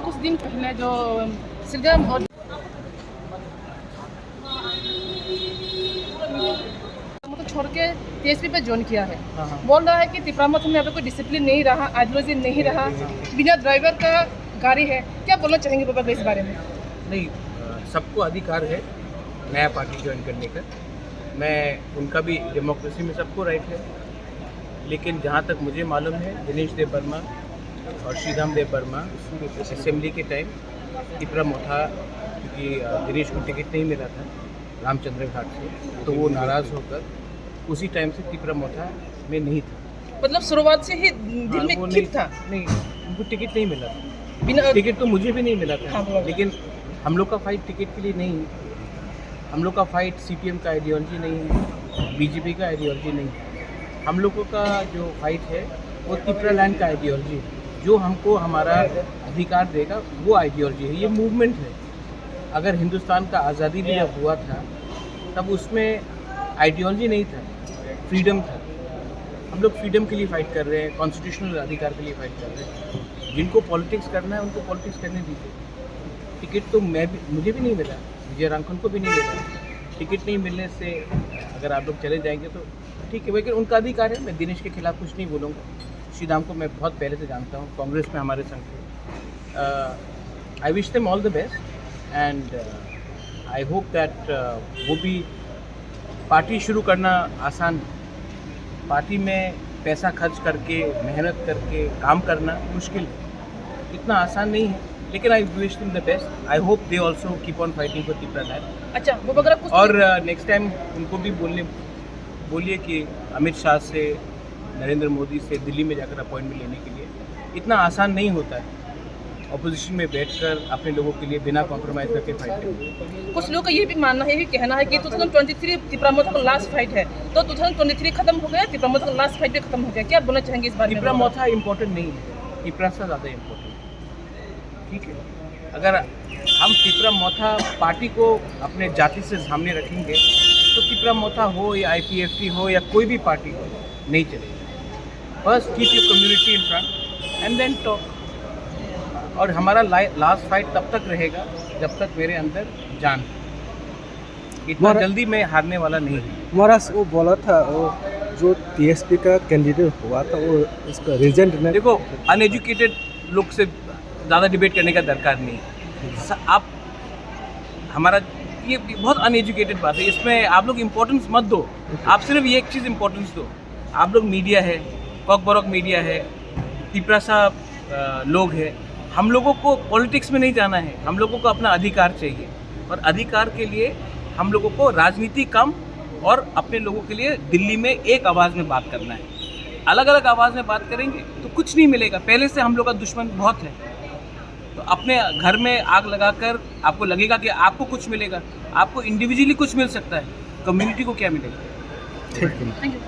कुछ दिन पहले जो सिरगाम और छोड़ के टीएसपी पे ज्वाइन किया है। बोल रहा है कि तिपरामथ में यहाँ पे कोई डिसिप्लिन नहीं रहा, आइडियोलॉजी नहीं रहा, बिना ड्राइवर का गाड़ी है। क्या बोलना चाहेंगे बाबा इस बारे में? नहीं, सबको अधिकार है नया पार्टी ज्वाइन करने का। मैं उनका भी डेमोक्रेसी में सबको राइट है, लेकिन जहाँ तक मुझे मालूम है दिनेश देव वर्मा और श्रीराम देव वर्मा असेंबली के टाइम तिपरामोथा, क्योंकि दिनेश को टिकट नहीं मिला था रामचंद्र घाट से, तो वो नाराज़ होकर उसी टाइम से तिपरामोथा में नहीं था। मतलब शुरुआत से ही दिल में नहीं था? नहीं, उनको टिकट नहीं मिला था। बिना टिकट तो मुझे भी नहीं मिला था। हाँ, लेकिन हम लोग का फाइट टिकट के लिए नहीं है। हम लोग का फाइट सीपीएम का आइडियोलॉजी नहीं है, बीजेपी का आइडियोलॉजी नहीं है। हम लोगों का जो फाइट है वो तिपरालैंड का आइडियोलॉजी है, जो हमको हमारा अधिकार देगा, वो आइडियोलॉजी है। ये मूवमेंट है। अगर हिंदुस्तान का आज़ादी भी जब हुआ था तब उसमें आइडियोलॉजी नहीं था, फ्रीडम था। हम लोग फ्रीडम के लिए फ़ाइट कर रहे हैं, कॉन्स्टिट्यूशनल अधिकार के लिए फ़ाइट कर रहे हैं। जिनको पॉलिटिक्स करना है उनको पॉलिटिक्स करने दीजिए। टिकट तो मुझे भी नहीं मिला, विजय रांकन को भी नहीं मिला। टिकट नहीं मिलने से अगर आप लोग चले जाएंगे तो ठीक है, लेकिन उनका अधिकार है। मैं दिनेश के खिलाफ कुछ नहीं बोलूँगा। श्रीराम को मैं बहुत पहले से जानता हूँ, कांग्रेस में हमारे संग थे। आई wish them all the best and I hope that वो भी पार्टी शुरू करना आसान है। पार्टी में पैसा खर्च करके, मेहनत करके काम करना मुश्किल है, इतना आसान नहीं है। लेकिन I wish them the best. I hope they also keep on fighting for Tipraland. अच्छा, वो वगैरह कुछ और नेक्स्ट टाइम उनको भी बोलिए कि अमित शाह से, नरेंद्र मोदी से दिल्ली में जाकर अपॉइंटमेंट लेने के लिए इतना आसान नहीं होता है। ऑपोजिशन में बैठकर अपने लोगों के लिए बिना कॉम्प्रोमाइज़ करके फाइट करना। कुछ लोगों का ये भी मानना है, ये भी कहना है कि 2023 तिपरामोथा का लास्ट फाइट है, तो 2023 खत्म हो गया, तिपरामोथा का लास्ट फाइट भी खत्म हो गया। क्या बोलना चाहेंगे इस बारे में? तिपरामोथा इम्पोर्टेंट नहीं है, तिपरासा ज़्यादा इम्पोर्टेंट है। ठीक है, अगर हम तिपरामोथा पार्टी को अपने जाति से सामने रखेंगे तो तिपरामोथा हो या IPFT हो या कोई भी पार्टी हो, नहीं चलेगा। First keep your community in front and then talk. और हमारा लास्ट फाइट तब तक रहेगा जब तक मेरे अंदर जान है। इतना जल्दी मैं हारने वाला नहीं हूँ। महाराज वो बोला था, वो जो TSP का कैंडिडेट हुआ था वो इसका रीजन ने देखो, अनएजुकेटेड लोग से ज़्यादा डिबेट करने का दरकार नहीं है। आप हमारा ये बहुत अनएजुकेटेड बात है, इसमें आप लोग इम्पोर्टेंस मत दो। आप सिर्फ ये एक चीज़ इम्पोर्टेंस दो। आप लोग मीडिया है, कॉकबॉरक मीडिया है, तिपरासा लोग है। हम लोगों को पॉलिटिक्स में नहीं जाना है, हम लोगों को अपना अधिकार चाहिए। और अधिकार के लिए हम लोगों को राजनीति कम और अपने लोगों के लिए दिल्ली में एक आवाज़ में बात करना है। अलग अलग आवाज़ में बात करेंगे तो कुछ नहीं मिलेगा। पहले से हम लोग का दुश्मन बहुत है, तो अपने घर में आग लगाकर आपको लगेगा कि आपको कुछ मिलेगा। आपको इंडिविजुअली कुछ मिल सकता है, कम्युनिटी को क्या मिलेगा? ठीक है। Thank you.